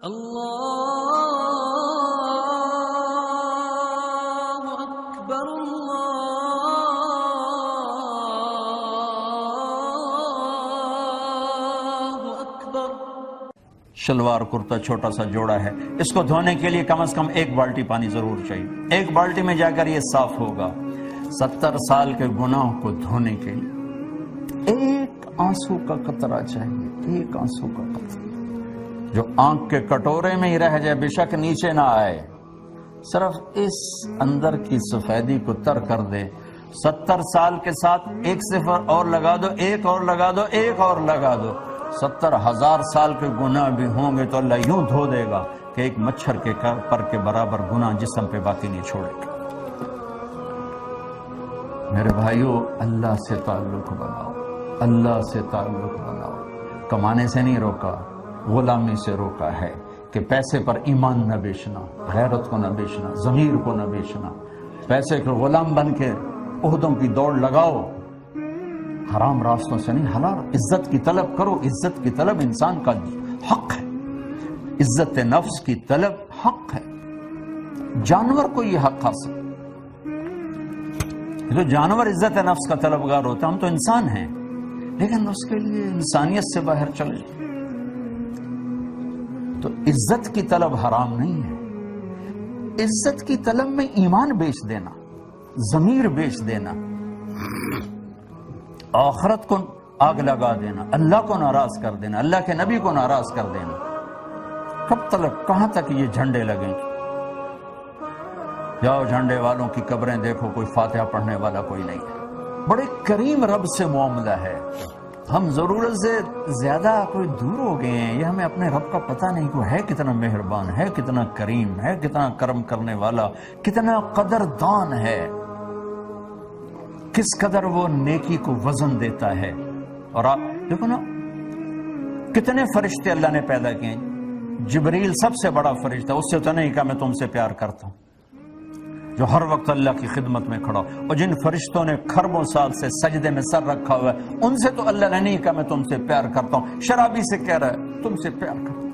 اللہ اکبر اللہ اکبر۔ شلوار کرتا چھوٹا سا جوڑا ہے، اس کو دھونے کے لیے کم از کم 1 بالٹی پانی ضرور چاہیے۔ 1 بالٹی میں جا کر یہ صاف ہوگا۔ 70 سال کے گناہوں کو دھونے کے لیے 1 آنسو کا قطرہ چاہیے، 1 آنسو کا قطرہ جو آنکھ کے کٹورے میں ہی رہ جائے، بے شک نیچے نہ آئے، صرف اس اندر کی سفیدی کو تر کر دے۔ 70 سال کے ساتھ 1 صفر اور لگا دو، 1 اور لگا دو، 1 اور لگا دو، 70,000 سال کے گناہ بھی ہوں گے تو اللہ یوں دھو دے گا کہ ایک مچھر کے پر کے برابر گناہ جسم پہ باقی نہیں چھوڑے گا۔ میرے بھائیو، اللہ سے تعلق بناؤ، اللہ سے تعلق بناؤ۔ کمانے سے نہیں روکا، غلامی سے روکا ہے کہ پیسے پر ایمان نہ بیچنا، غیرت کو نہ بیچنا، ضمیر کو نہ بیچنا۔ پیسے کے غلام بن کے عہدوں کی دوڑ لگاؤ، حرام راستوں سے نہیں، حلال عزت کی طلب کرو۔ عزت کی طلب انسان کا حق ہے، عزت نفس کی طلب حق ہے۔ جانور کو یہ حق حاصل، جو جانور عزت نفس کا طلبگار ہوتا ہے، ہم تو انسان ہیں، لیکن اس کے لیے انسانیت سے باہر چلے۔ تو عزت کی طلب حرام نہیں ہے۔ عزت کی طلب میں ایمان بیچ دینا، ضمیر بیچ دینا، آخرت کو آگ لگا دینا، اللہ کو ناراض کر دینا، اللہ کے نبی کو ناراض کر دینا، کب تک، کہاں تک یہ جھنڈے لگیں گے؟ جاؤ جھنڈے والوں کی قبریں دیکھو، کوئی فاتحہ پڑھنے والا کوئی نہیں ہے۔ بڑے کریم رب سے معاملہ ہے، ہم ضرورت سے زیادہ کوئی دور ہو گئے ہیں۔ یہ ہمیں اپنے رب کا پتہ نہیں، کوئی ہے کتنا مہربان، ہے کتنا کریم، ہے کتنا کرم کرنے والا، کتنا قدردان ہے، کس قدر وہ نیکی کو وزن دیتا ہے۔ اور آپ دیکھو نا، کتنے فرشتے اللہ نے پیدا کیے ہیں۔ جبریل سب سے بڑا فرشتہ، اس سے تو نہیں کہا میں تم سے پیار کرتا ہوں، جو ہر وقت اللہ کی خدمت میں کھڑا، اور جن فرشتوں نے خربوں سال سے سجدے میں سر رکھا ہوا ہے، ان سے تو اللہ نے نہیں کہا میں تم سے پیار کرتا ہوں۔ شرابی سے کہہ رہا ہے تم سے پیار کرتا ہوں،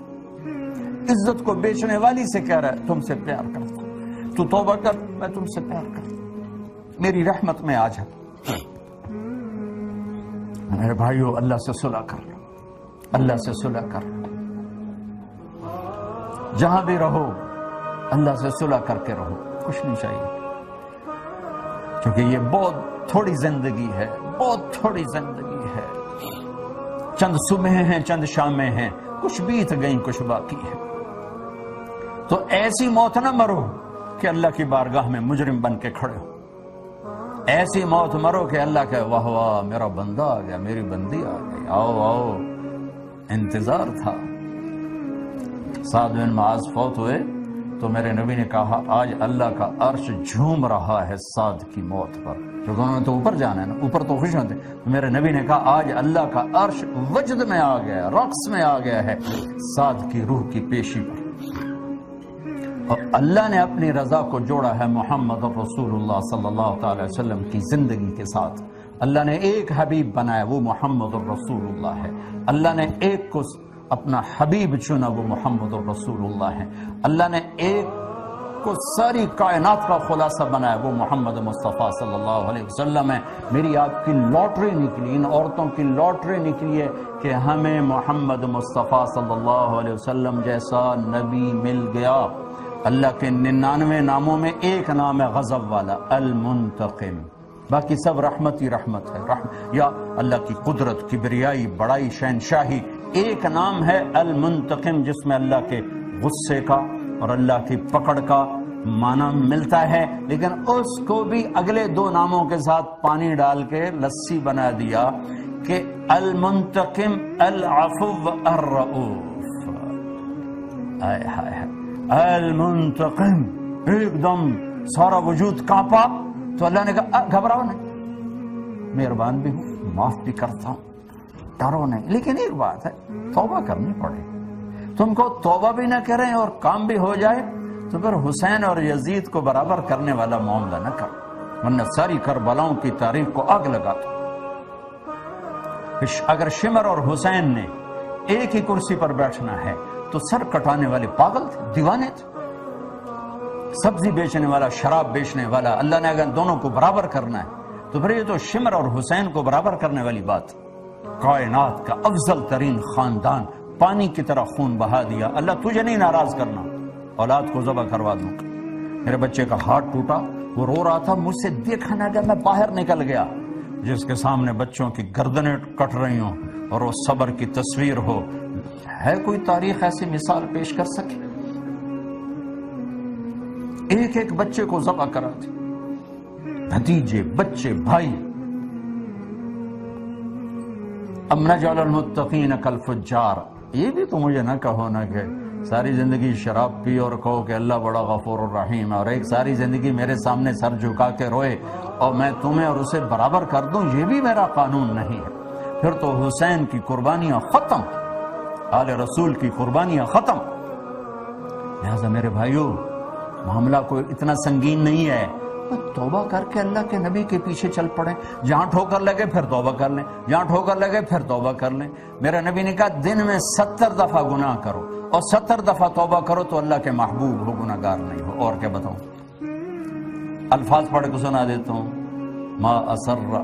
عزت کو بیچنے والی سے کہہ رہا ہے تم سے پیار کرتا ہوں، تو توبہ کر میں تم سے پیار کرتا ہوں، میری رحمت میں آ جا۔ میرے بھائیو، اللہ سے صلح کر لو، اللہ سے صلح کر لو، جہاں بھی رہو اللہ سے صلح کر کے رہو، کچھ نہیں چاہیے، کیونکہ یہ بہت تھوڑی زندگی ہے، بہت تھوڑی زندگی ہے۔ چند صبح ہیں، چند شامیں ہیں، کچھ بیت گئیں، کچھ باقی ہے۔ تو ایسی موت نہ مرو کہ اللہ کی بارگاہ میں مجرم بن کے کھڑے ہو، ایسی موت مرو کہ اللہ کہ واہ واہ میرا بندہ آ گیا، میری بندی آ گئی، آؤ آؤ، انتظار تھا۔ سعد بن معاذ فوت ہوئے تو میرے نبی نے کہا آج اللہ کا عرش جھوم رہا ہے سعد کی موت پر، کیونکہ انہوں نے تو اوپر جانا ہے نا، اوپر تو خوش ہوتے۔ میرے نبی نے کہا آج اللہ کا عرش وجد میں آ گیا، رقص میں آ گیا ہے سعد کی روح کی پیشی پر۔ اور اللہ نے اپنی رضا کو جوڑا ہے محمد رسول اللہ صلی اللہ تعالی وسلم کی زندگی کے ساتھ۔ اللہ نے ایک حبیب بنایا، وہ محمد رسول اللہ ہے۔ اللہ نے ایک کو اپنا حبیب چنا، وہ محمد رسول اللہ ہے۔ اللہ نے ایک کو ساری کائنات کا خلاصہ بنایا، وہ محمد مصطفیٰ صلی اللہ علیہ وسلم ہے۔ میری آپ کی لاٹری نکلی، ان عورتوں کی لاٹری نکلی ہے کہ ہمیں محمد مصطفیٰ صلی اللہ علیہ وسلم جیسا نبی مل گیا۔ اللہ کے 99 ناموں میں ایک نام ہے غضب والا، المنتقم، باقی سب رحمت ہی رحمت ہے۔ یا اللہ کی قدرت، کبریائی، بڑائی، شہنشاہی، ایک نام ہے المنتقم، جس میں اللہ کے غصے کا اور اللہ کی پکڑ کا معنی ملتا ہے، لیکن اس کو بھی اگلے 2 ناموں کے ساتھ پانی ڈال کے لسی بنا دیا کہ المنتقم العفو الرؤوف۔ آئے ہائے، المنتقم، ایک دم سارا وجود کانپا تو اللہ نے کہا گھبراؤ نہیں، مہربان بھی ہوں، معاف بھی کرتا ہوں، ڈرو نہیں۔ لیکن ایک بات ہے، توبہ کرنی پڑے۔ تم کو توبہ بھی نہ کریں اور کام بھی ہو جائے تو پھر حسین اور یزید کو برابر کرنے والا معاملہ نہ کر، ورنہ ساری کربلاؤں کی تاریخ کو آگ لگا دو۔ اگر شمر اور حسین نے ایک ہی کرسی پر بیٹھنا ہے تو تو سر کٹانے والے پاگل تھے، دیوانے تھے. سبزی بیچنے والا، شراب بیچنے والا، اللہ نے اگر دونوں کو برابر کرنا ہے تو پھر یہ تو شمر اور حسین کو برابر کرنے والی بات. کائنات کا افضل ترین خاندان پانی کی طرح خون بہا دیا. اللہ تجھے نہیں ناراض کرنا، اولاد کو ذبح کروا دوں. میرے بچے کا ہاتھ ٹوٹا، وہ رو رہا تھا، مجھ سے دیکھا نہ گیا، میں باہر نکل گیا. جس کے سامنے بچوں کی گردنیں کٹ رہی ہوں اور وہ صبر کی تصویر ہو، ہے کوئی تاریخ ایسی مثال پیش کر سکے؟ ایک ایک بچے کو ذبح کرا دی، بھتیجے، بچے، بھائی. ام نجعل المتقین کالفجار. یہ بھی تو مجھے نہ کہو نا کہ ساری زندگی شراب پی اور کہو کہ اللہ بڑا غفور الرحیم ہے، اور ایک ساری زندگی میرے سامنے سر جھکا کے روئے اور میں تمہیں اور اسے برابر کر دوں. یہ بھی میرا قانون نہیں ہے. پھر تو حسین کی قربانیاں ختم، آل رسول کی قربانیاں ختم. لہذا میرے بھائیو، معاملہ کوئی اتنا سنگین نہیں ہے. توبہ کر کے اللہ کے نبی کے پیچھے چل پڑیں. جہاں ٹھوکر لگے پھر توبہ کر لیں، جہاں ٹھوکر لگے پھر توبہ کر لیں. میرے نبی نے کہا دن میں 70 دفعہ گناہ کرو اور 70 دفعہ توبہ کرو تو اللہ کے محبوب ہو، گناہ گار نہیں ہو. اور کیا بتاؤں؟ الفاظ پڑھ کے سنا دیتا ہوں. ما اسر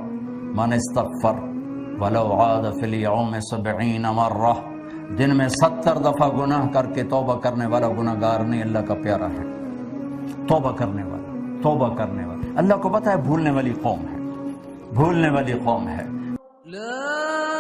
من استغفر ولو عاد فی اليوم 70 مرہ. دن میں 70 دفعہ گناہ کر کے توبہ کرنے والا گناہ گار نہیں، اللہ کا پیارا ہے. توبہ کرنے والا، توبہ کرنے والا. اللہ کو پتہ ہے بھولنے والی قوم ہے، بھولنے والی قوم ہے. لا